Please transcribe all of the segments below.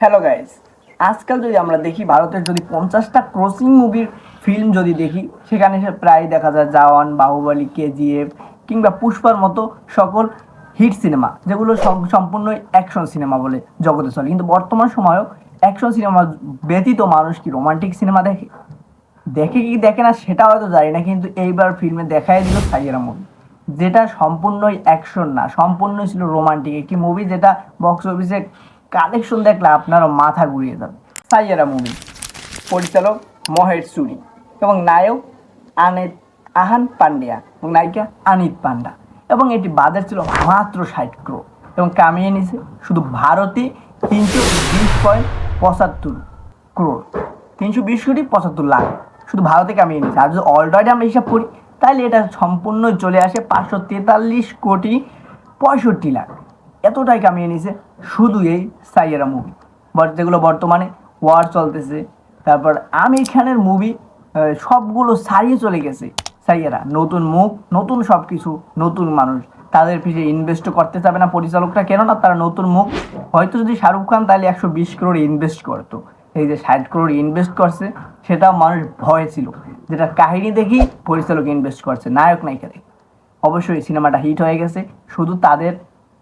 Hello guys, আজকাল যদি আমরা দেখি ভারতের যদি 50টা ক্রসিং মুভির ফিল্ম যদি দেখি, সেখানে সে প্রায় দেখা যায় জওয়ান, বাহুবলী, কেজিএফ কিংবা পুষ্পার মতো সকল হিট সিনেমা, যেগুলো সম্পূর্ণই অ্যাকশন সিনেমা বলে জগতে চলে। কিন্তু বর্তমান সময়েও অ্যাকশন সিনেমা ব্যতীত মানুষ কি রোমান্টিক সিনেমা দেখে? দেখে কি দেখে না সেটা হয়তো জানি না, কিন্তু এইবার ফিল্মে দেখাই দিল সাইয়েরা মুভি, যেটা সম্পূর্ণই অ্যাকশন না, সম্পূর্ণই ছিল রোমান্টিক একটি মুভি, যেটা বক্স অফিসে কালেকশন দেখলে আপনারও মাথা ঘুরিয়ে যাবে। সাইয়েরা মুভি, পরিচালক মহেশ সুরি এবং নায়ক আনিত আহান পান্ডিয়া এবং নায়িকা আনিত পান্ডা। এবং এটি বাজেট ছিল মাত্র 60 crore এবং কামিয়ে নিছে শুধু ভারতে 320.75 crore, 320 কোটি 75 লাখ শুধু ভারতে কামিয়ে নিচ্ছে। আর যদি অলরেডি আমরা হিসাব করি তাহলে এটা সম্পূর্ণ চলে আসে 543 কোটি 65 লাখ। এতটাই কামিয়ে নিছে শুধু এই সাইয়েরা মুভি, যেগুলো বর্তমানে ওয়ার চলতেছে। তারপর আমির খানের মুভি সবগুলো ছাড়িয়ে চলে গেছে সাইয়েরা। নতুন মুখ, নতুন সব কিছু, নতুন মানুষ, তাদের পিছিয়ে ইনভেস্ট করতে চাবে না পরিচালকরা, কেননা তারা নতুন মুখ। হয়তো যদি শাহরুখ খান তাহলে 120 crore ইনভেস্ট করতো, এই যে 60 crore ইনভেস্ট করছে সেটাও মানুষ ভয় ছিল, যেটা কাহিনী দেখি পরিচালক ইনভেস্ট করছে, নায়ক নায়িকা দেখি। অবশ্যই সিনেমাটা হিট হয়ে গেছে, শুধু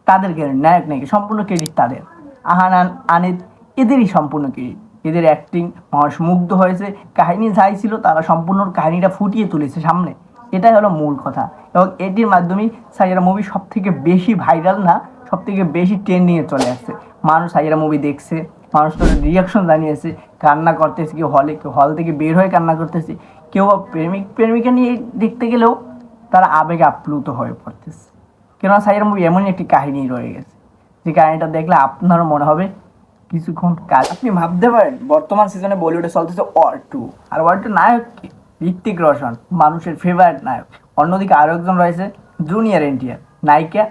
তাদেরকে নায়ক নায়িকা সম্পূর্ণ ক্রেডিট তাদের। আহান আনিত এদেরই সম্পূর্ণ ক্রেডিট, এদের অ্যাক্টিং মানুষ মুগ্ধ হয়েছে। কাহিনী যাই ছিল তারা সম্পূর্ণ কাহিনীটা ফুটিয়ে তুলেছে সামনে, এটাই হলো মূল কথা। এবং এটির মাধ্যমেই সাইয়েরা মুভি সব থেকে বেশি ভাইরাল, না সব থেকে বেশি ট্রেন্ডিংয়ে চলে আসছে। মানুষ সাইয়েরা মুভি দেখছে, মানুষ তাদের রিয়াকশন জানিয়েছে, কান্না করতেছে, কেউ হলে, কেউ হল থেকে বের হয়ে কান্না করতেছে, কেউ প্রেমিকা নিয়ে দেখতে গেলেও তারা আবেগে আপ্লুত হয়ে পড়তেছে। কেননা সাইয়েরা মুভি এমনই একটি কাহিনী রয়ে গেছে, যে কাহিনীটা দেখলে আপনারও মনে হবে কিছুক্ষণ কাজ। আপনি ভাবতে পারেন বর্তমান সিজনে বলিউডে চলতেছে ওয়ার 2, আর ওয়ার 2 নায়ক কি? ঋত্বিক রোশন, মানুষের ফেভারিট নায়ক। অন্যদিকে আরও একজন রয়েছে জুনিয়র এনটিআর, নায়িকা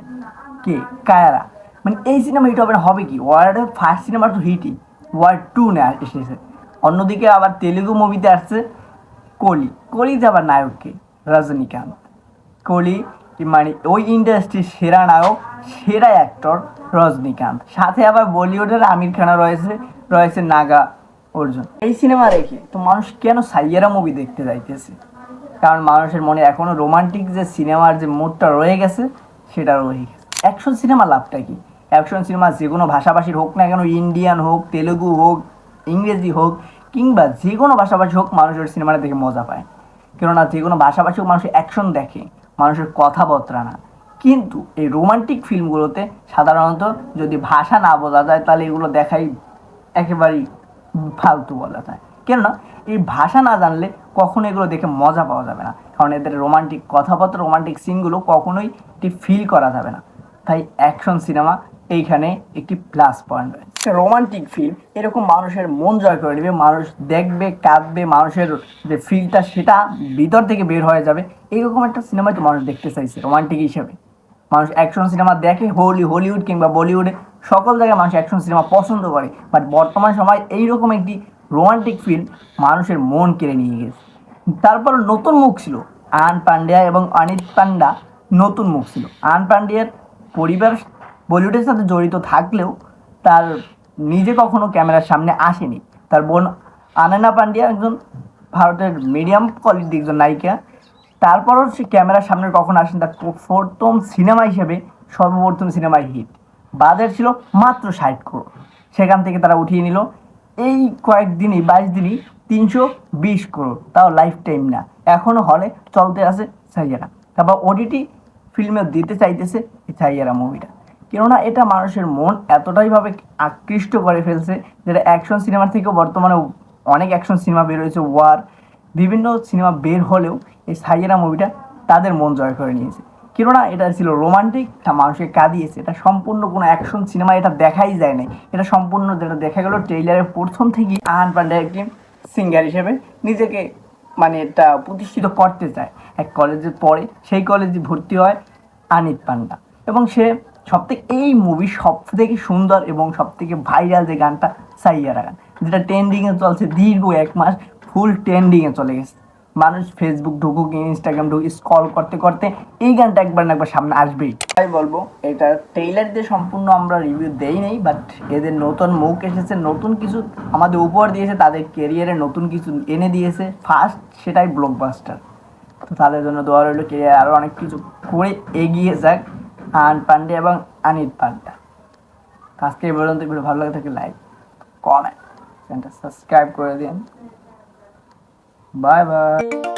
কে? কায়ারা। মানে এই সিনেমা হিট হবে না, হবে কি? ওয়ার্ল্ডের ফার্স্ট সিনেমা তো হিটই, ওয়ার 2 না এসেছে। অন্যদিকে আবার তেলেগু মুভিতে আসছে কলিতে আবার নায়ককে রজনীকান্ত। কোহলি মানে ওই ইন্ডাস্ট্রির সেরা নায়ক, সেরা অ্যাক্টর রজনীকান্ত। সাথে আবার বলিউডের আমির খানও রয়েছে নাগা অর্জুন। এই সিনেমা রেখে তো মানুষ কেন সাইয়েরা মুভি দেখতে যাইতেছে? কারণ মানুষের মনে এখনও রোমান্টিক যে সিনেমার যে মুডটা রয়ে গেছে সেটা রয়ে গেছে। অ্যাকশন সিনেমা লাভটা কি? অ্যাকশন সিনেমা যে কোনো ভাষাভাষীর হোক না কেন, ইন্ডিয়ান হোক, তেলেগু হোক, ইংরেজি হোক কিংবা যে কোনো ভাষাভাষী হোক, মানুষের সিনেমাটা দেখে মজা পায়। কেননা যে কোনো ভাষাভাষী হোক, মানুষ অ্যাকশন দেখে, মানুষের কথাবার্তা না। কিন্তু এই রোমান্টিক ফিল্মগুলোতে সাধারণত যদি ভাষা না বোঝা যায় তাহলে এগুলো দেখাই একেবারেই ফালতু বলা যায়। কেননা এই ভাষা না জানলে কখনো এগুলো দেখে মজা পাওয়া যাবে না, কারণ এদের রোমান্টিক কথাবার্তা, রোমান্টিক সিনগুলো কখনোই এটি ফিল করা যাবে না। তাই অ্যাকশন সিনেমা এইখানে একটি প্লাস পয়েন্ট রয়েছে। রোমান্টিক ফিল্ম এরকম মানুষের মন জয় করে নেবে, মানুষ দেখবে, কাঁদবে, মানুষের যে ফিলটা সেটা ভিতর থেকে বের হয়ে যাবে। এইরকম একটা সিনেমাই তো মানুষ দেখতে চাইছে রোমান্টিক হিসেবে। মানুষ অ্যাকশন সিনেমা দেখে, হলিউড কিংবা বলিউডে সকল জায়গায় মানুষ অ্যাকশন সিনেমা পছন্দ করে, বাট বর্তমান সময় এইরকম একটি রোমান্টিক ফিল্ম মানুষের মন কেড়ে নিয়ে গেছে। তারপর নতুন মুখ ছিল আহান পান্ডিয়া এবং অনিত পান্ডা, নতুন মুখ ছিল। আহান পান্ডিয়ার পরিবার বলিউডের সাথে জড়িত থাকলেও তার নিজে কখনো ক্যামেরার সামনে আসেনি। তার বোন আনানা পান্ডিয়া একজন ভারতের মিডিয়াম কোয়ালিটির একজন নায়িকা, তারপরও সে ক্যামেরার সামনে কখনো আসেনি। তার প্রথম সিনেমা হিসেবে সর্বপ্রথম সিনেমায় হিট, বাজেট ছিল মাত্র 60 crore, সেখান থেকে তারা উঠিয়ে নিল এই কয়েকদিনই, 22 দিনই 320 crore, তাও লাইফ টাইম না, এখনও হলে চলতে আছে সাইয়েরা। তারপর ওটিটি ফিল্মে দিতে চাইতেছে এই সাইয়েরা মুভিটা, কেননা এটা মানুষের মন এতটাইভাবে আকৃষ্ট করে ফেলছে, যেটা অ্যাকশন সিনেমার থেকেও বর্তমানে অনেক অ্যাকশন সিনেমা বের হয়েছে, ওয়ার বিভিন্ন সিনেমা বের হলেও এই সাইয়েরা মুভিটা তাদের মন জয় করে নিয়েছে। কেননা এটা ছিল রোমান্টিক, এটা মানুষকে কাঁদিয়েছে, এটা সম্পূর্ণ কোনো অ্যাকশন সিনেমা এটা দেখাই যায় না। এটা সম্পূর্ণ যেটা দেখা গেল ট্রেইলারের প্রথম থেকেই আহান পান্ডে একটি সিঙ্গার হিসেবে নিজেকে মানে এটা প্রতিষ্ঠিত করতে চায়। এক কলেজে পড়ে, সেই কলেজে ভর্তি হয় আনিত পান্ডা, এবং সে সবথেকে এই মুভি সব থেকে সুন্দর এবং সব থেকে ভাইরাল যে গানটা সাইয়ারা গান, যেটা ট্রেন্ডিংয়ে চলছে দীর্ঘ 1 মাস, ফুল ট্রেন্ডিংয়ে চলে গেছে। মানুষ ফেসবুক ঢুকুক, ইনস্টাগ্রাম ঢুকুক, স্ক্রল করতে করতে এই গানটা একবার না একবার সামনে আসবেই। তাই বলবো এটা ট্রেইলার দিয়ে সম্পূর্ণ আমরা রিভিউ দেই নেই, বাট এদের নতুন মুখ এসেছে, নতুন কিছু আমাদের উপহার দিয়েছে, তাদের কেরিয়ারে নতুন কিছু এনে দিয়েছে ফার্স্ট, সেটাই ব্লকবাস্টার। তো তাদের জন্য দোয়া রইল, কেরিয়ার আরও অনেক কিছু করে এগিয়ে যাক আন পান্ডে এবং আনিত পান্ডা। আজকে এই পর্যন্ত। ভিডিও ভালো লাগে থাকে লাইক, কমেন্ট, চ্যানেলটা সাবস্ক্রাইব করে দিন। Bye bye.